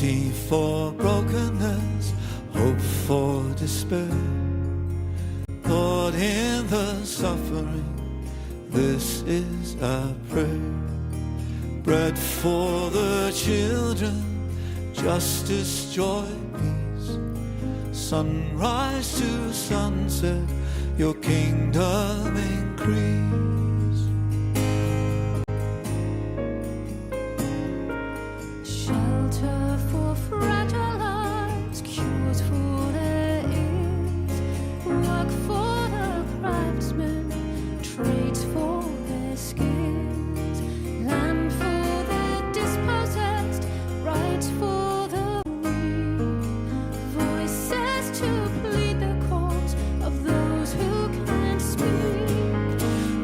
Mercy for brokenness, hope for despair. Lord, in the suffering, this is our prayer. Bread for the children, justice, joy, peace. Sunrise to sunset, your kingdom increase. Shelter for fragile lives, cures for their ills, work for the craftsmen, trades for their skills, land for the dispossessed, rights for the weak, voices to plead the cause of those who can't speak.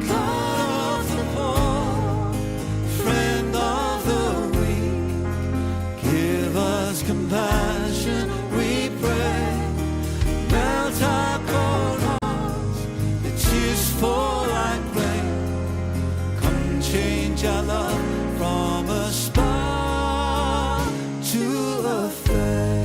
God of the poor, friend of the weak, give us compassion, we pray. Melt our cold hearts, the tears fall like rain. Come change our love from a spark to a flame.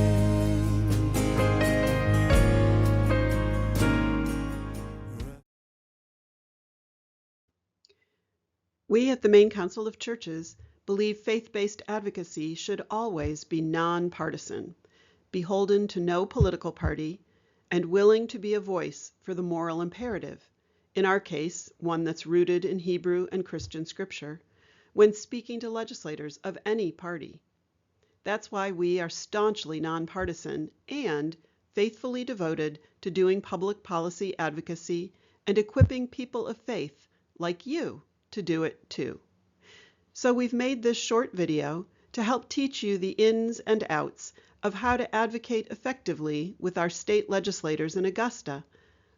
We at the Maine Council of Churches believe faith-based advocacy should always be nonpartisan, beholden to no political party, and willing to be a voice for the moral imperative, in our case, one that's rooted in Hebrew and Christian scripture, when speaking to legislators of any party. That's why we are staunchly nonpartisan and faithfully devoted to doing public policy advocacy and equipping people of faith like you to do it too. So we've made this short video to help teach you the ins and outs of how to advocate effectively with our state legislators in Augusta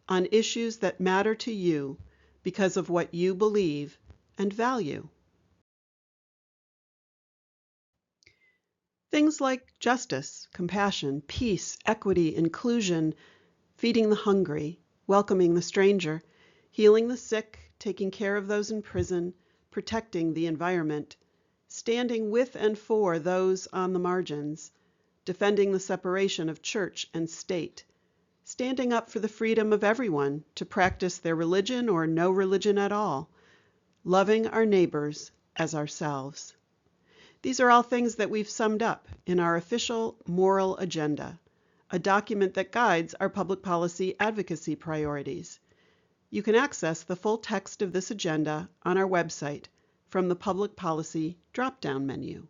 on issues that matter to you because of what you believe and value. Things like justice, compassion, peace, equity, inclusion, feeding the hungry, welcoming the stranger, healing the sick, taking care of those in prison, protecting the environment, standing with and for those on the margins, defending the separation of church and state, standing up for the freedom of everyone to practice their religion or no religion at all, loving our neighbors as ourselves. These are all things that we've summed up in our official moral agenda, a document that guides our public policy advocacy priorities. You can access the full text of this agenda on our website from the Public Policy drop-down menu.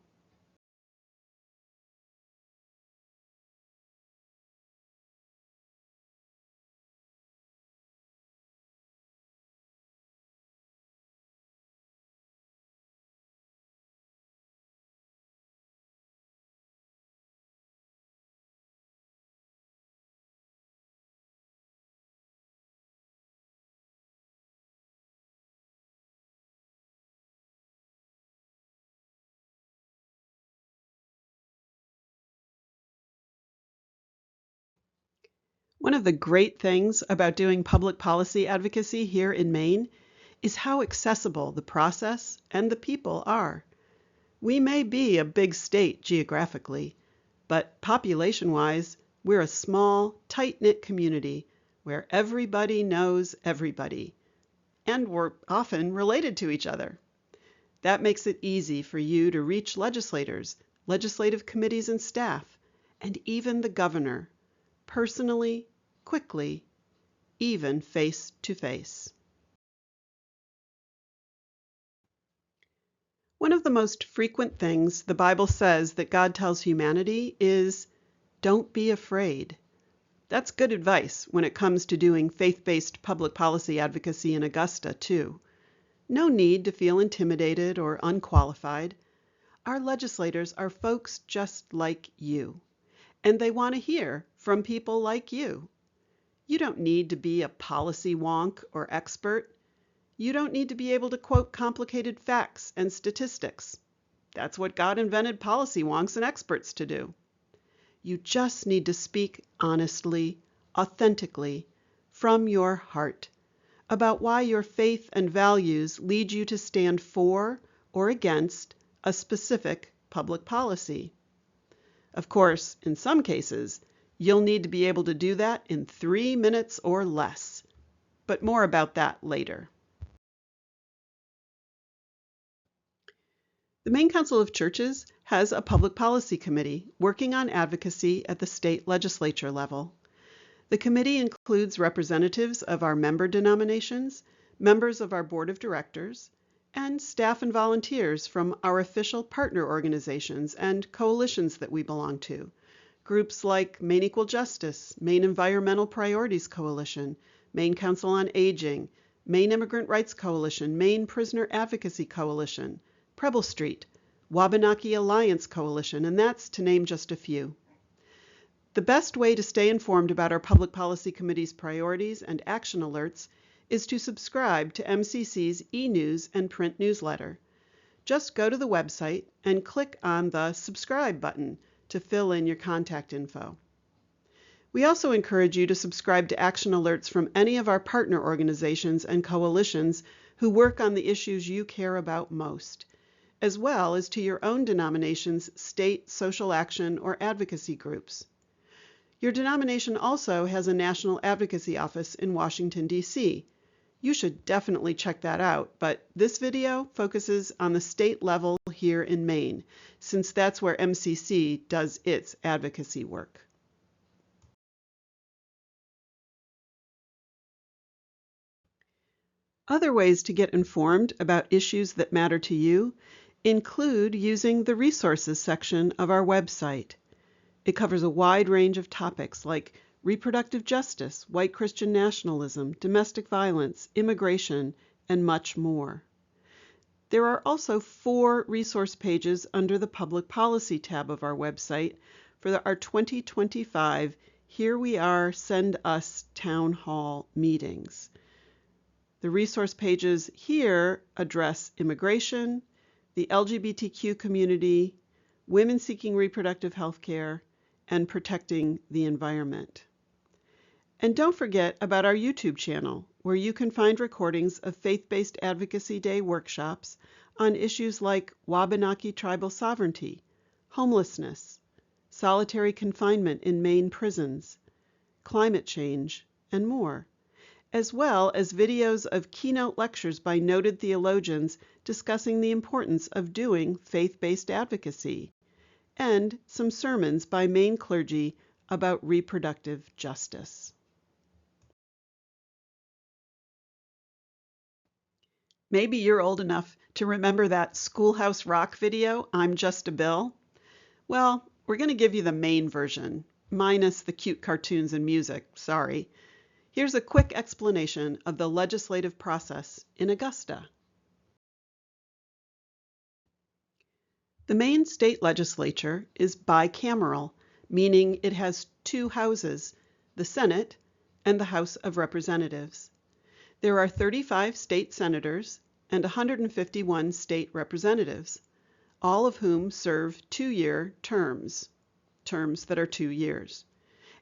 One of the great things about doing public policy advocacy here in Maine is how accessible the process and the people are. We may be a big state geographically, but population-wise, we're a small, tight-knit community where everybody knows everybody, and we're often related to each other. That makes it easy for you to reach legislators, legislative committees and staff, and even the governor, personally, quickly, even face to face. One of the most frequent things the Bible says that God tells humanity is, don't be afraid. That's good advice when it comes to doing faith-based public policy advocacy in Augusta, too. No need to feel intimidated or unqualified. Our legislators are folks just like you, and they want to hear from people like you. You don't need to be a policy wonk or expert. You don't need to be able to quote complicated facts and statistics. That's what God invented policy wonks and experts to do. You just need to speak honestly, authentically, from your heart, about why your faith and values lead you to stand for or against a specific public policy. Of course, in some cases, you'll need to be able to do that in 3 minutes or less. But more about that later. The Maine Council of Churches has a public policy committee working on advocacy at the state legislature level. The committee includes representatives of our member denominations, members of our board of directors, and staff and volunteers from our official partner organizations and coalitions that we belong to. Groups like Maine Equal Justice, Maine Environmental Priorities Coalition, Maine Council on Aging, Maine Immigrant Rights Coalition, Maine Prisoner Advocacy Coalition, Preble Street, Wabanaki Alliance Coalition, and that's to name just a few. The best way to stay informed about our Public Policy Committee's priorities and action alerts is to subscribe to MCC's e-news and print newsletter. Just go to the website and click on the subscribe button to fill in your contact info. We also encourage you to subscribe to action alerts from any of our partner organizations and coalitions who work on the issues you care about most, as well as to your own denomination's state social action or advocacy groups. Your denomination also has a national advocacy office in Washington, D.C. You should definitely check that out, but this video focuses on the state level here in Maine, since that's where MCC does its advocacy work. Other ways to get informed about issues that matter to you include using the resources section of our website. It covers a wide range of topics like reproductive justice, white Christian nationalism, domestic violence, immigration, and much more. There are also 4 resource pages under the Public Policy tab of our website for our 2025 Here We Are, Send Us Town Hall meetings. The resource pages here address immigration, the LGBTQ community, women seeking reproductive health care, and protecting the environment. And don't forget about our YouTube channel, where you can find recordings of Faith-Based Advocacy Day workshops on issues like Wabanaki tribal sovereignty, homelessness, solitary confinement in Maine prisons, climate change, and more, as well as videos of keynote lectures by noted theologians discussing the importance of doing faith-based advocacy, and some sermons by Maine clergy about reproductive justice. Maybe you're old enough to remember that Schoolhouse Rock video, I'm Just a Bill. Well, we're going to give you the Maine version, minus the cute cartoons and music, sorry. Here's a quick explanation of the legislative process in Augusta. The Maine state legislature is bicameral, meaning it has 2 houses, the Senate and the House of Representatives. There are 35 state senators and 151 state representatives, all of whom serve 2-year terms that are 2 years,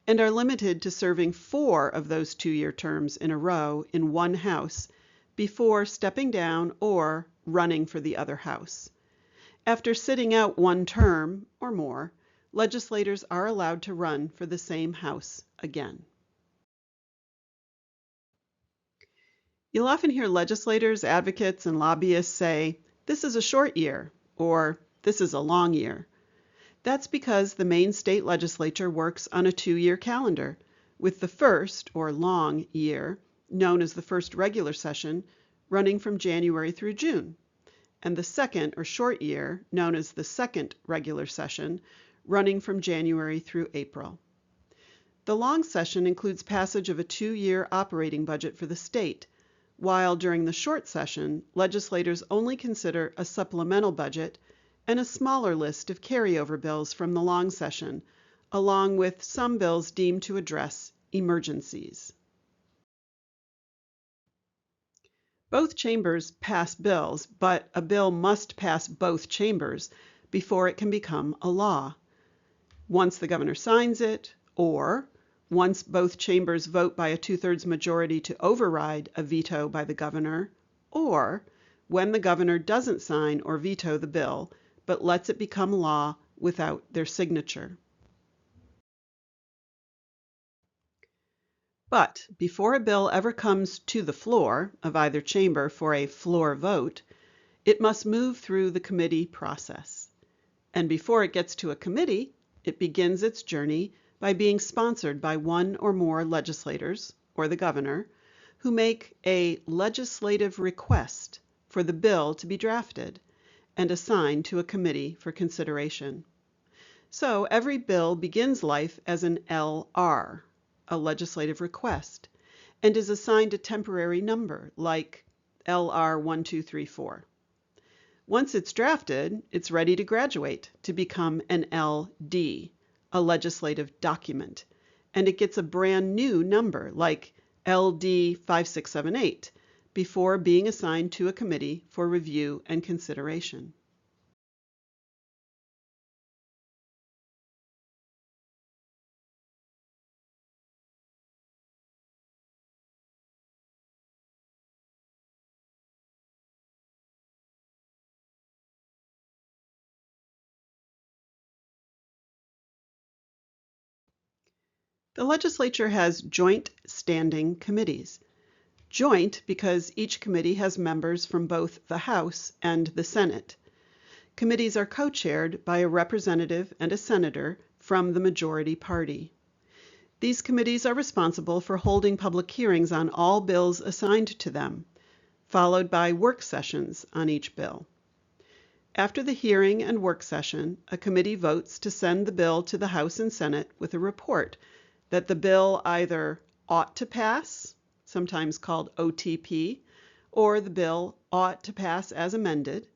and are limited to serving 4 of those 2-year terms in a row in one house before stepping down or running for the other house. After sitting out 1 term or more, legislators are allowed to run for the same house again. You'll often hear legislators, advocates, and lobbyists say, "This is a short year," or "This is a long year." That's because the Maine state legislature works on a 2-year calendar, with the first, or long, year, known as the first regular session, running from January through June, and the second, or short year, known as the second regular session, running from January through April. The long session includes passage of a 2-year operating budget for the state, while during the short session, legislators only consider a supplemental budget and a smaller list of carryover bills from the long session, along with some bills deemed to address emergencies. Both chambers pass bills, but a bill must pass both chambers before it can become a law. Once the governor signs it, or once both chambers vote by a 2/3 majority to override a veto by the governor, or when the governor doesn't sign or veto the bill, but lets it become law without their signature. But before a bill ever comes to the floor of either chamber for a floor vote, it must move through the committee process. And before it gets to a committee, it begins its journey by being sponsored by one or more legislators, or the governor, who make a legislative request for the bill to be drafted and assigned to a committee for consideration. So every bill begins life as an LR, a legislative request, and is assigned a temporary number like LR 1234. Once it's drafted, it's ready to graduate to become an LD, a legislative document, and it gets a brand new number like LD 5678 before being assigned to a committee for review and consideration. The legislature has joint standing committees. Joint because each committee has members from both the House and the Senate. Committees are co-chaired by a representative and a senator from the majority party. These committees are responsible for holding public hearings on all bills assigned to them, followed by work sessions on each bill. After the hearing and work session, a committee votes to send the bill to the House and Senate with a report that the bill either ought to pass, sometimes called OTP, or the bill ought to pass as amended,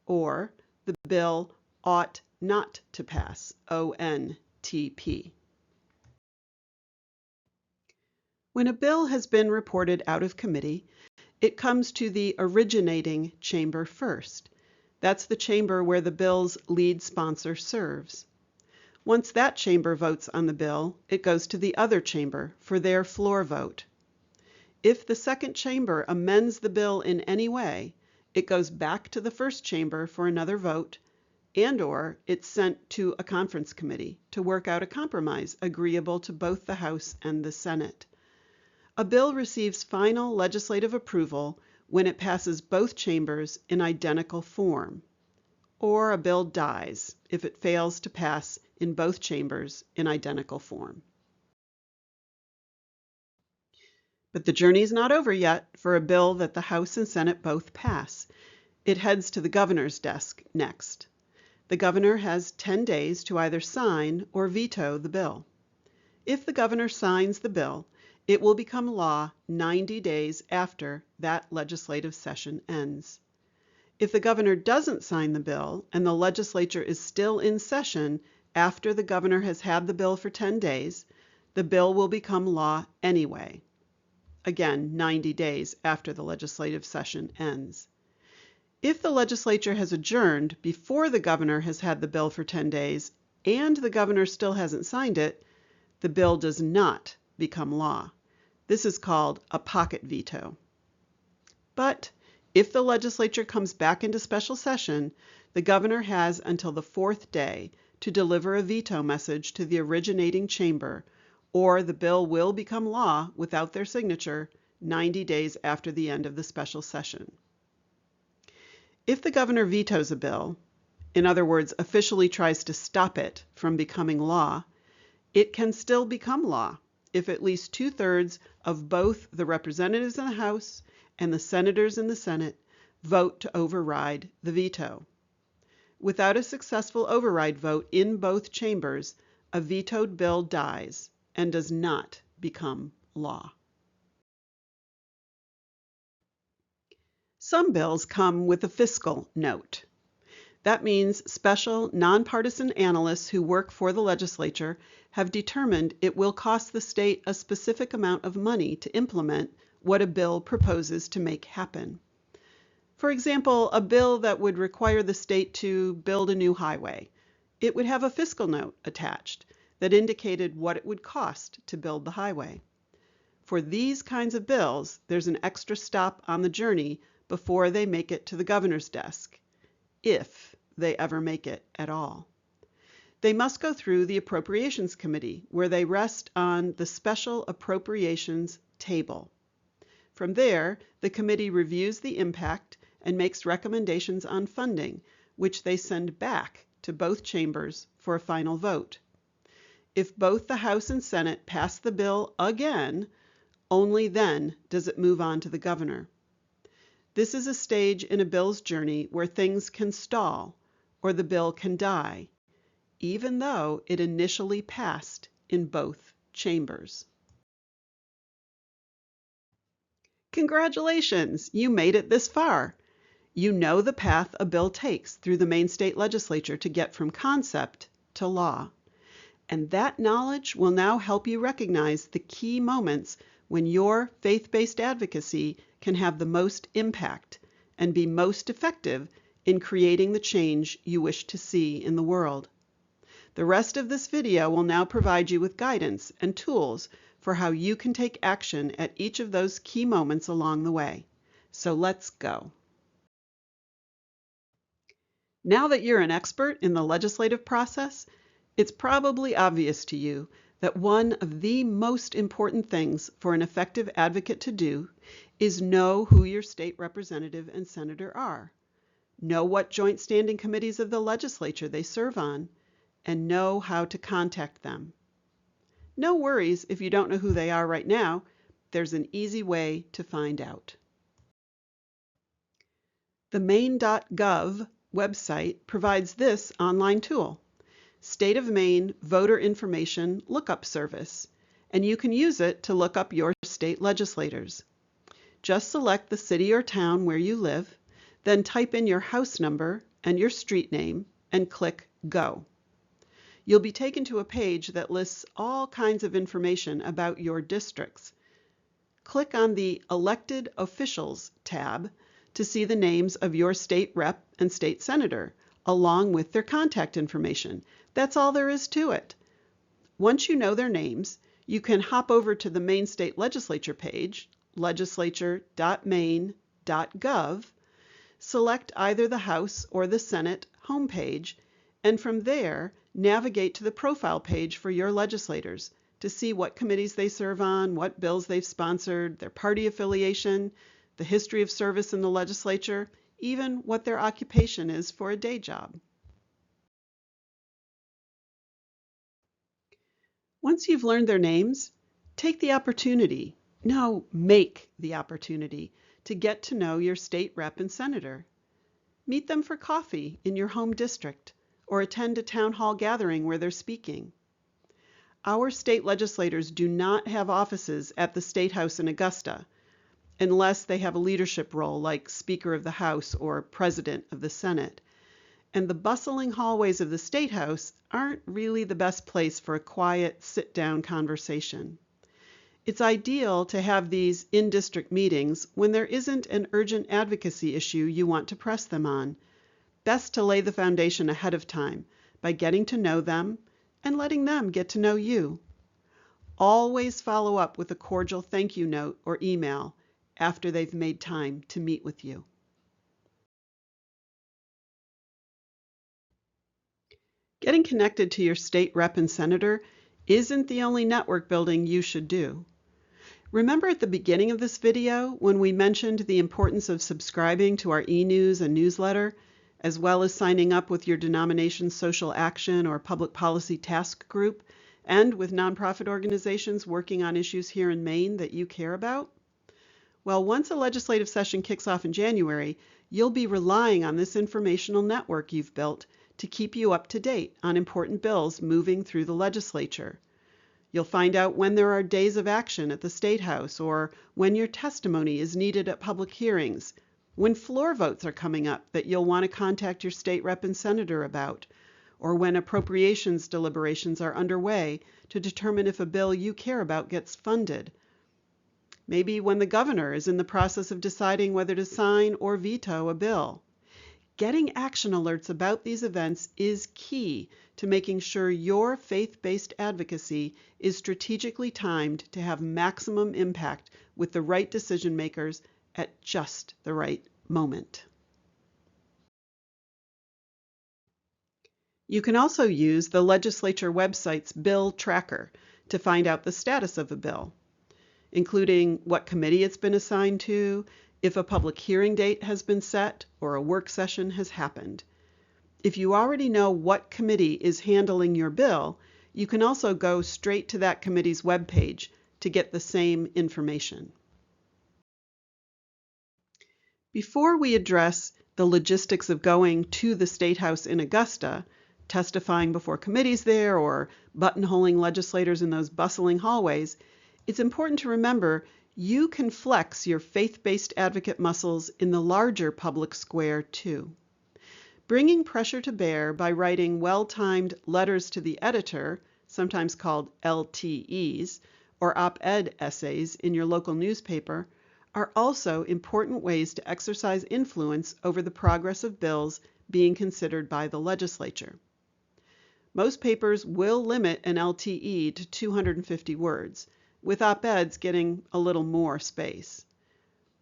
or the bill ought not to pass, ONTP. When a bill has been reported out of committee, it comes to the originating chamber first. That's the chamber where the bill's lead sponsor serves. Once that chamber votes on the bill, it goes to the other chamber for their floor vote. If the second chamber amends the bill in any way, it goes back to the first chamber for another vote, and/or it's sent to a conference committee to work out a compromise agreeable to both the House and the Senate. A bill receives final legislative approval when it passes both chambers in identical form, or a bill dies if it fails to pass in both chambers in identical form. But the journey's not over yet for a bill that the House and Senate both pass. It heads to the governor's desk next. The governor has 10 days to either sign or veto the bill. If the governor signs the bill, it will become law 90 days after that legislative session ends. If the governor doesn't sign the bill and the legislature is still in session after the governor has had the bill for 10 days, the bill will become law anyway. Again, 90 days after the legislative session ends. If the legislature has adjourned before the governor has had the bill for 10 days and the governor still hasn't signed it, the bill does not become law. This is called a pocket veto. But if the legislature comes back into special session, the governor has until the 4th day to deliver a veto message to the originating chamber, or the bill will become law without their signature 90 days after the end of the special session. If the governor vetoes a bill, in other words, officially tries to stop it from becoming law, it can still become law if at least 2/3 of both the representatives in the House and the senators in the Senate vote to override the veto. Without a successful override vote in both chambers, a vetoed bill dies and does not become law. Some bills come with a fiscal note. That means special, nonpartisan analysts who work for the legislature have determined it will cost the state a specific amount of money to implement what a bill proposes to make happen. For example, a bill that would require the state to build a new highway. It would have a fiscal note attached that indicated what it would cost to build the highway. For these kinds of bills, there's an extra stop on the journey before they make it to the governor's desk, if they ever make it at all. They must go through the Appropriations Committee, where they rest on the Special Appropriations table. From there, the committee reviews the impact and makes recommendations on funding, which they send back to both chambers for a final vote. If both the House and Senate pass the bill again, only then does it move on to the governor. This is a stage in a bill's journey where things can stall or the bill can die, even though it initially passed in both chambers. Congratulations! You made it this far. You know the path a bill takes through the Maine State Legislature to get from concept to law. And that knowledge will now help you recognize the key moments when your faith-based advocacy can have the most impact and be most effective in creating the change you wish to see in the world. The rest of this video will now provide you with guidance and tools for how you can take action at each of those key moments along the way. So let's go. Now that you're an expert in the legislative process, it's probably obvious to you that one of the most important things for an effective advocate to do is know who your state representative and senator are, know what joint standing committees of the legislature they serve on, and know how to contact them. No worries if you don't know who they are right now. There's an easy way to find out. The Maine.gov website provides this online tool, State of Maine Voter Information Lookup Service, and you can use it to look up your state legislators. Just select the city or town where you live, then type in your house number and your street name and click Go. You'll be taken to a page that lists all kinds of information about your districts. Click on the Elected Officials tab to see the names of your state rep and state senator, along with their contact information. That's all there is to it. Once you know their names, you can hop over to the Maine State Legislature page, legislature.maine.gov, select either the House or the Senate homepage, and from there, navigate to the profile page for your legislators to see what committees they serve on, what bills they've sponsored, their party affiliation, the history of service in the legislature, even what their occupation is for a day job. Once you've learned their names, take the opportunity, make the opportunity to get to know your state rep and senator. Meet them for coffee in your home district or attend a town hall gathering where they're speaking. Our state legislators do not have offices at the State House in Augusta, unless they have a leadership role like Speaker of the House or President of the Senate. And the bustling hallways of the State House aren't really the best place for a quiet, sit-down conversation. It's ideal to have these in-district meetings when there isn't an urgent advocacy issue you want to press them on. Best to lay the foundation ahead of time by getting to know them and letting them get to know you. Always follow up with a cordial thank you note or email after they've made time to meet with you. Getting connected to your state rep and senator isn't the only network building you should do. Remember at the beginning of this video when we mentioned the importance of subscribing to our e-news and newsletter, as well as signing up with your denomination's social action or public policy task group, and with nonprofit organizations working on issues here in Maine that you care about? Well, once a legislative session kicks off in January, you'll be relying on this informational network you've built to keep you up to date on important bills moving through the legislature. You'll find out when there are days of action at the State House or when your testimony is needed at public hearings, when floor votes are coming up that you'll want to contact your state rep and senator about, or when appropriations deliberations are underway to determine if a bill you care about gets funded. Maybe when the governor is in the process of deciding whether to sign or veto a bill. Getting action alerts about these events is key to making sure your faith-based advocacy is strategically timed to have maximum impact with the right decision makers at just the right moment. You can also use the legislature website's bill tracker to find out the status of a bill, including what committee it's been assigned to, if a public hearing date has been set or a work session has happened. If you already know what committee is handling your bill, you can also go straight to that committee's webpage to get the same information. Before we address the logistics of going to the State House in Augusta, testifying before committees there, or buttonholing legislators in those bustling hallways, it's important to remember you can flex your faith-based advocate muscles in the larger public square too. Bringing pressure to bear by writing well-timed letters to the editor, sometimes called LTEs, or op-ed essays in your local newspaper, are also important ways to exercise influence over the progress of bills being considered by the legislature. Most papers will limit an LTE to 250 words, with op-eds getting a little more space.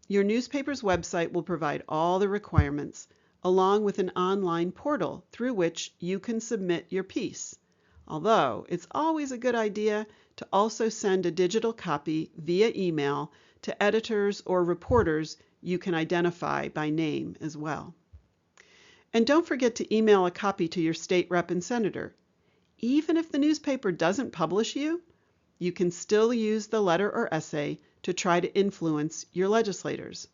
Your newspaper's website will provide all the requirements, along with an online portal through which you can submit your piece. Although it's always a good idea to also send a digital copy via email to editors or reporters you can identify by name as well. And don't forget to email a copy to your state rep and senator. Even if the newspaper doesn't publish you, you can still use the letter or essay to try to influence your legislators.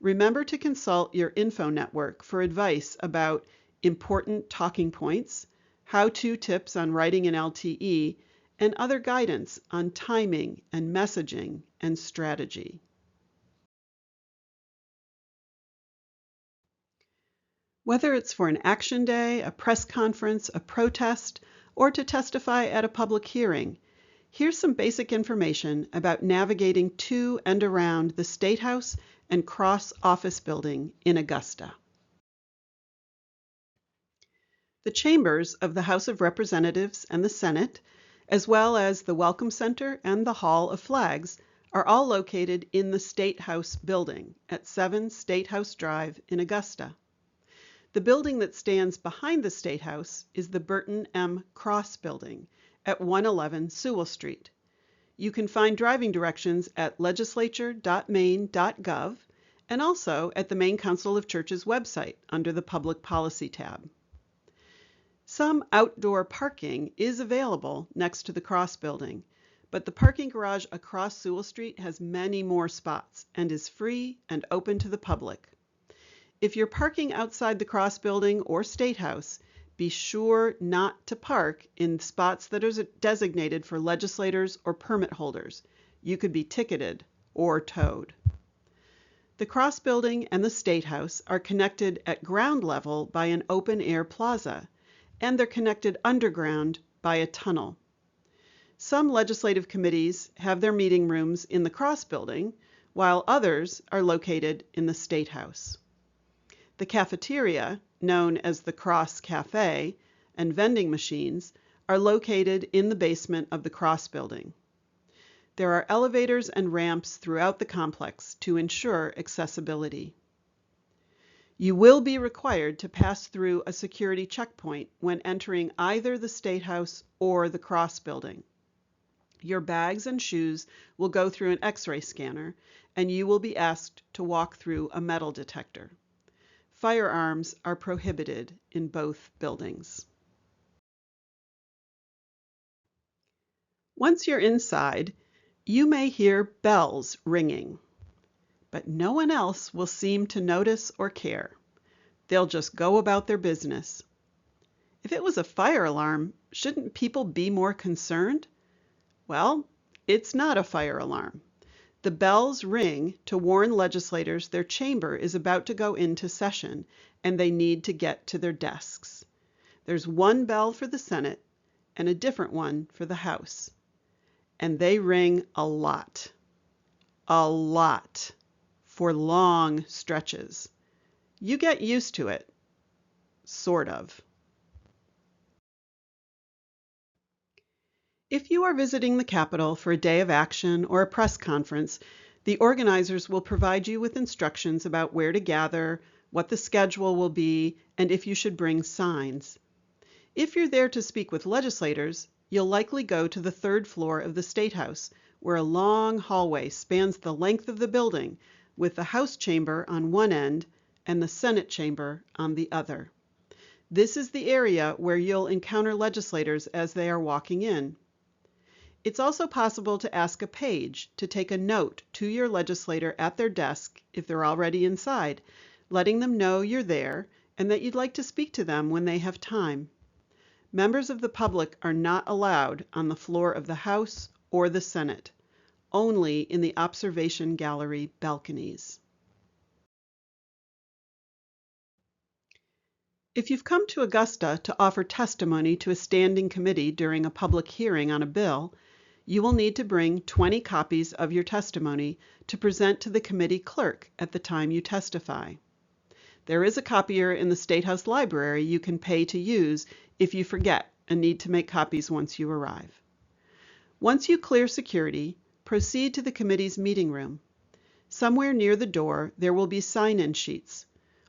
Remember to consult your info network for advice about important talking points, how-to tips on writing an LTE, and other guidance on timing and messaging and strategy. Whether it's for an action day, a press conference, a protest, or to testify at a public hearing, here's some basic information about navigating to and around the State House and Cross Office Building in Augusta. The chambers of the House of Representatives and the Senate, as well as the Welcome Center and the Hall of Flags, are all located in the State House building at 7 State House Drive in Augusta. The building that stands behind the State House is the Burton M. Cross Building at 111 Sewell Street. You can find driving directions at legislature.maine.gov and also at the Maine Council of Churches website under the Public Policy tab. Some outdoor parking is available next to the Cross Building, but the parking garage across Sewell Street has many more spots and is free and open to the public. If you're parking outside the Cross Building or State House, be sure not to park in spots that are designated for legislators or permit holders. You could be ticketed or towed. The Cross Building and the State House are connected at ground level by an open-air plaza, and they're connected underground by a tunnel. Some legislative committees have their meeting rooms in the Cross Building, while others are located in the State House. The cafeteria, known as the Cross Cafe, and vending machines are located in the basement of the Cross Building. There are elevators and ramps throughout the complex to ensure accessibility. You will be required to pass through a security checkpoint when entering either the State House or the Cross Building. Your bags and shoes will go through an X-ray scanner, and you will be asked to walk through a metal detector. Firearms are prohibited in both buildings. Once you're inside, you may hear bells ringing, but no one else will seem to notice or care. They'll just go about their business. If it was a fire alarm, shouldn't people be more concerned? Well, it's not a fire alarm. The bells ring to warn legislators their chamber is about to go into session and they need to get to their desks. There's one bell for the Senate and a different one for the House. And they ring a lot, for long stretches. You get used to it, sort of. If you are visiting the Capitol for a day of action or a press conference, the organizers will provide you with instructions about where to gather, what the schedule will be, and if you should bring signs. If you're there to speak with legislators, you'll likely go to the third floor of the State House, where a long hallway spans the length of the building, with the House chamber on one end and the Senate chamber on the other. This is the area where you'll encounter legislators as they are walking in. It's also possible to ask a page to take a note to your legislator at their desk if they're already inside, letting them know you're there and that you'd like to speak to them when they have time. Members of the public are not allowed on the floor of the House or the Senate, only in the observation gallery balconies. If you've come to Augusta to offer testimony to a standing committee during a public hearing on a bill, you will need to bring 20 copies of your testimony to present to the committee clerk at the time you testify. There is a copier in the State House Library you can pay to use if you forget and need to make copies once you arrive. Once you clear security, proceed to the committee's meeting room. Somewhere near the door there will be sign-in sheets,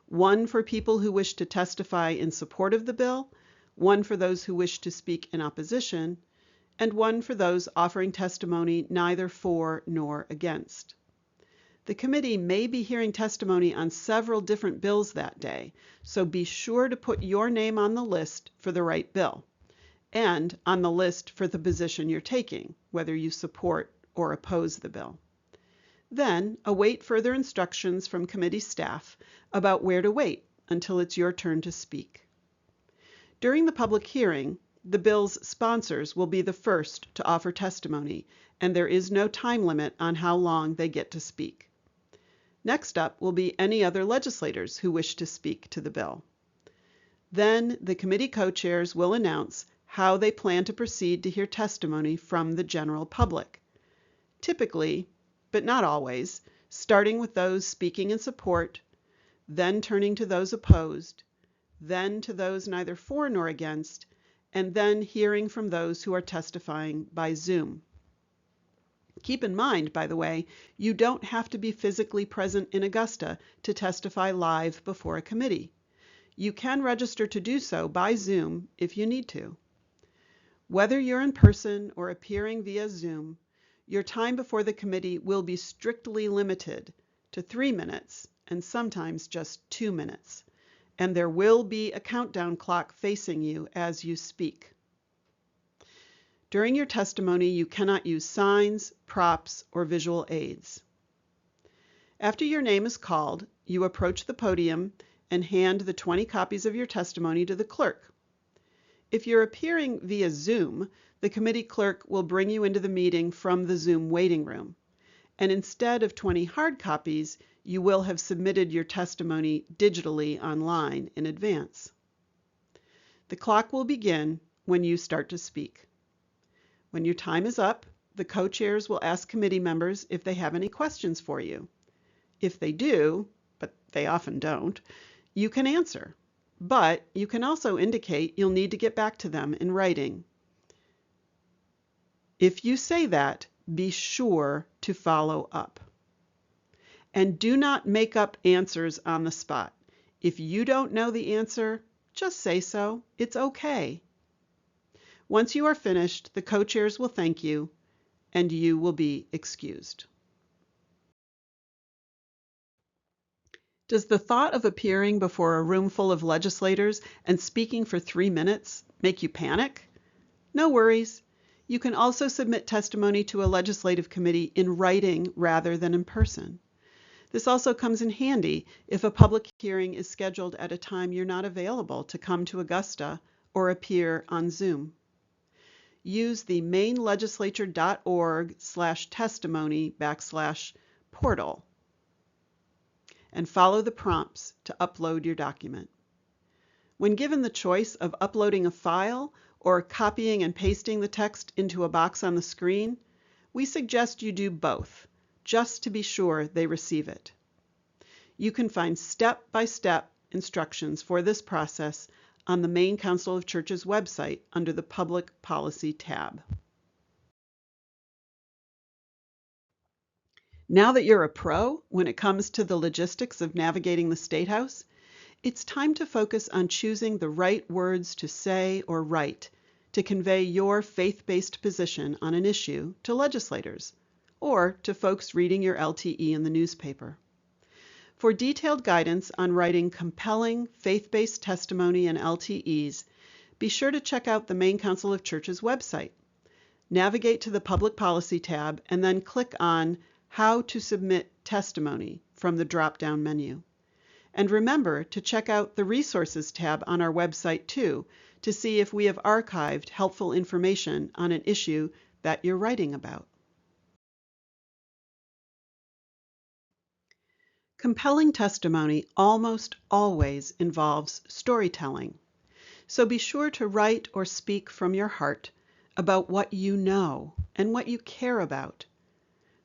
one for people who wish to testify in support of the bill, one for those who wish to speak in opposition, and one for those offering testimony neither for nor against. The committee may be hearing testimony on several different bills that day, so be sure to put your name on the list for the right bill, and on the list for the position you're taking, whether you support or oppose the bill. Then await further instructions from committee staff about where to wait until it's your turn to speak. During the public hearing, the bill's sponsors will be the first to offer testimony, and there is no time limit on how long they get to speak. Next up will be any other legislators who wish to speak to the bill. Then the committee co-chairs will announce how they plan to proceed to hear testimony from the general public. Typically, but not always, starting with those speaking in support, then turning to those opposed, then to those neither for nor against, and then hearing from those who are testifying by Zoom. Keep in mind, by the way, you don't have to be physically present in Augusta to testify live before a committee. You can register to do so by Zoom if you need to. Whether you're in person or appearing via Zoom, your time before the committee will be strictly limited to 3 minutes and sometimes just 2 minutes, and there will be a countdown clock facing you as you speak. During your testimony, you cannot use signs, props, or visual aids. After your name is called, you approach the podium and hand the 20 copies of your testimony to the clerk. If you're appearing via Zoom, the committee clerk will bring you into the meeting from the Zoom waiting room, and instead of 20 hard copies, you will have submitted your testimony digitally online in advance. The clock will begin when you start to speak. When your time is up, the co-chairs will ask committee members if they have any questions for you. If they do, but they often don't, you can answer, but you can also indicate you'll need to get back to them in writing. If you say that, be sure to follow up. And do not make up answers on the spot. If you don't know the answer, just say so. It's okay. Once you are finished, the co-chairs will thank you, and you will be excused. Does the thought of appearing before a room full of legislators and speaking for 3 minutes make you panic? No worries. You can also submit testimony to a legislative committee in writing rather than in person. This also comes in handy if a public hearing is scheduled at a time you're not available to come to Augusta or appear on Zoom. Use the mainelegislature.org/testimony/portal and follow the prompts to upload your document. When given the choice of uploading a file or copying and pasting the text into a box on the screen, we suggest you do both, just to be sure they receive it. You can find step-by-step instructions for this process on the Maine Council of Churches website under the Public Policy tab. Now that you're a pro when it comes to the logistics of navigating the State House, it's time to focus on choosing the right words to say or write to convey your faith-based position on an issue to legislators or to folks reading your LTE in the newspaper. For detailed guidance on writing compelling faith-based testimony and LTEs, be sure to check out the Maine Council of Churches website. Navigate to the Public Policy tab and then click on How to Submit Testimony from the drop-down menu. And remember to check out the Resources tab on our website too to see if we have archived helpful information on an issue that you're writing about. Compelling testimony almost always involves storytelling. So be sure to write or speak from your heart about what you know and what you care about.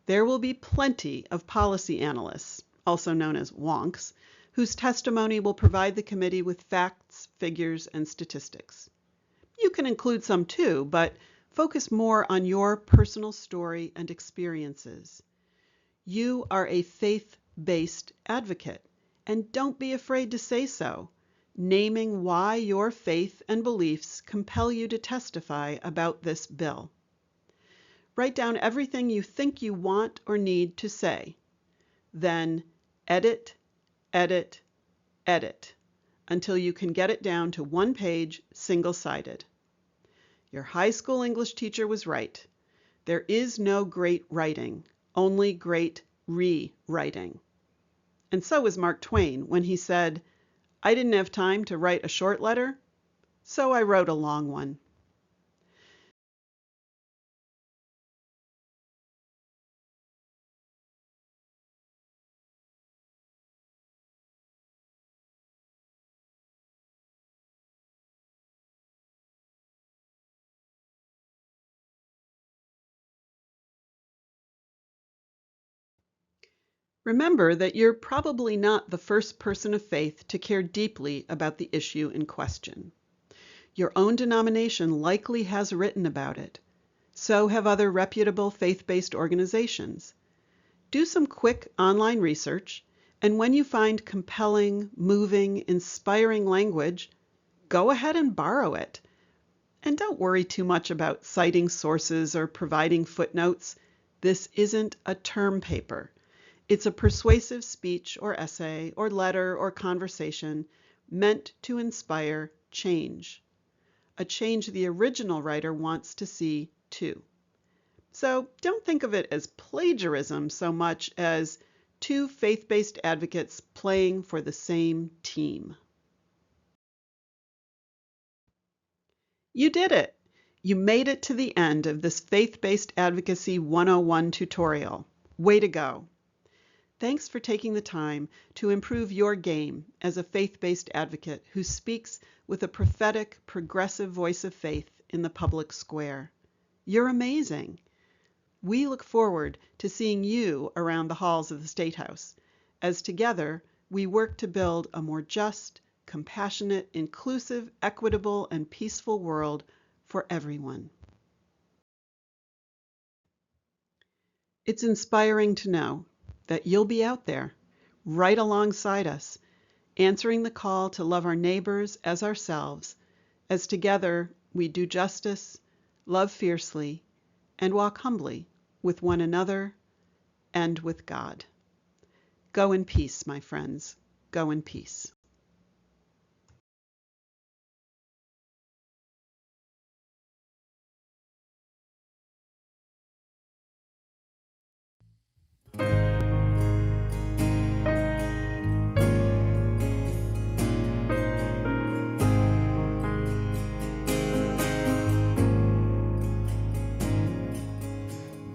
There will be plenty of policy analysts, also known as wonks, whose testimony will provide the committee with facts, figures, and statistics. You can include some too, but focus more on your personal story and experiences. You are a faith-based advocate, and don't be afraid to say so, naming why your faith and beliefs compel you to testify about this bill. Write down everything you think you want or need to say. Then edit, edit, edit until you can get it down to one page, single-sided. Your high school English teacher was right. There is no great writing, only great rewriting. And so was Mark Twain when he said, "I didn't have time to write a short letter, so I wrote a long one." Remember that you're probably not the first person of faith to care deeply about the issue in question. Your own denomination likely has written about it. So have other reputable faith-based organizations. Do some quick online research, and when you find compelling, moving, inspiring language, go ahead and borrow it. And don't worry too much about citing sources or providing footnotes. This isn't a term paper. It's a persuasive speech or essay or letter or conversation meant to inspire change. A change the original writer wants to see too. So don't think of it as plagiarism so much as two faith-based advocates playing for the same team. You did it! You made it to the end of this Faith-Based Advocacy 101 tutorial. Way to go! Thanks for taking the time to improve your game as a faith-based advocate who speaks with a prophetic, progressive voice of faith in the public square. You're amazing. We look forward to seeing you around the halls of the State House, as together we work to build a more just, compassionate, inclusive, equitable, and peaceful world for everyone. It's inspiring to know that you'll be out there, right alongside us, answering the call to love our neighbors as ourselves, as together we do justice, love fiercely, and walk humbly with one another and with God. Go in peace, my friends. Go in peace.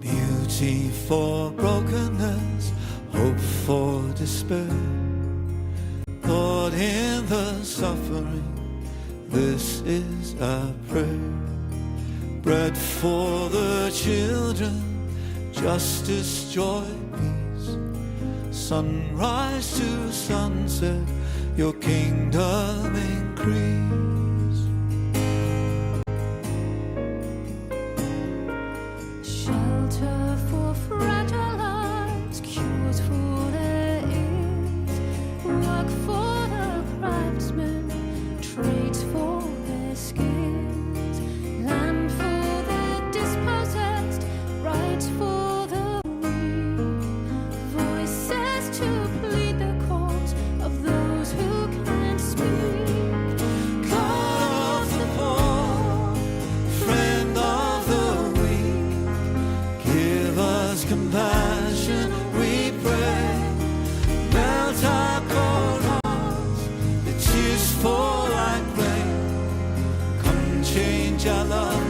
Beauty for brokenness, hope for despair. Lord, in the suffering, this is our prayer. Bread for the children, justice, joy, peace. Sunrise to sunset, your kingdom increase. Shelter for fragile lives, cures for their ills, work for the Christ. inshallah.